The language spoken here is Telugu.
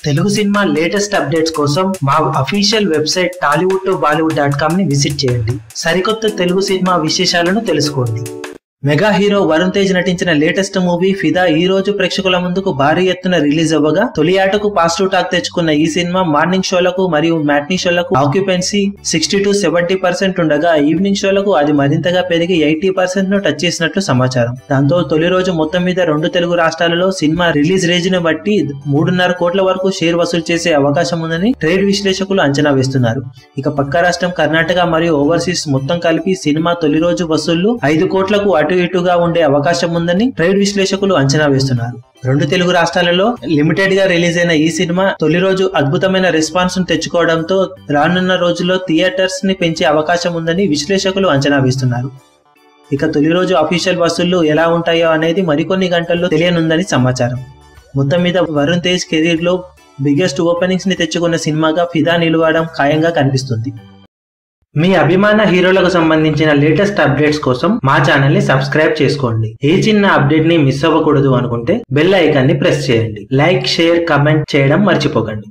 తెలుగు సినిమా లేటెస్ట్ అప్డేట్స్ కోసం మా అఫీషియల్ వెబ్సైట్ tollywood2bollywood.com ని విజిట్ చేయండి. సరికొత్త తెలుగు సినిమా విశేషాలను తెలుసుకోండి. మెగా హీరో వరుణ్ తేజ్ నటించిన లేటెస్ట్ మూవీ ఫిదా ఈ రోజు ప్రేక్షకుల ముందుకు భారీ ఎత్తున రిలీజ్ అవ్వగా తొలి ఆటకు పాజిటివ్ టాక్ తెచ్చుకున్న ఈ సినిమా మార్నింగ్ షోలకు మరియు మ్యాట్నీ షోలకు ఆక్యుపెన్సీ 60 to 70% ఉండగా ఈవినింగ్ షోలకు అది మరింతగా పెరిగి 80% ను టచ్ చేసినట్లు సమాచారం. దాంతో తొలి రోజు మొత్తం మీద 2 తెలుగు రాష్ట్రాలలో సినిమా రిలీజ్ రేంజ్ ని బట్టి 3.5 కోట్ల వరకు షేర్ వసూలు చేసే అవకాశం ఉందని ట్రేడ్ విశ్లేషకులు అంచనా వేస్తున్నారు. ఇక పక్క రాష్ట్రం కర్ణాటక మరియు ఓవర్సీస్ మొత్తం కలిపి సినిమా తొలి రోజు వసూళ్లు 5 కోట్లకు అటు ఇటుగా ఉండే అవకాశం ఉందని ట్రేడ్ విశ్లేషకులు అంచనా వేస్తున్నారు. 2 తెలుగు రాష్ట్రాలలో లిమిటెడ్ గా రిలీజ్ అయిన ఈ సినిమా తొలి రోజు అద్భుతమైన రెస్పాన్స్ ను తెచ్చుకోవడంతో రానున్న రోజుల్లో థియేటర్స్ ని పెంచే అవకాశం ఉందని విశ్లేషకులు అంచనా వేస్తున్నారు. ఇక తొలి రోజు అఫీషియల్ వసూళ్లు ఎలా ఉంటాయో అనేది మరికొన్ని గంటల్లో తెలియనుందని సమాచారం. మొత్తం మీద వరుణ్ తేజ్ కెరీర్ లో బిగ్గెస్ట్ ఓపెనింగ్స్ ని తెచ్చుకున్న సినిమాగా ఫిదా నిలవడం ఖాయంగా కనిపిస్తుంది. మీ అభిమాన హీరోలకు సంబంధించిన లేటెస్ట్ అప్డేట్స్ కోసం మా ఛానల్ ని సబ్స్క్రైబ్ చేసుకోండి. ఏ చిన్న అప్డేట్ ని మిస్ అవ్వకూడదు అనుకుంటే బెల్ ఐకాన్ ని ప్రెస్ చేయండి. లైక్, షేర్, కమెంట్ చేయడం మర్చిపోకండి.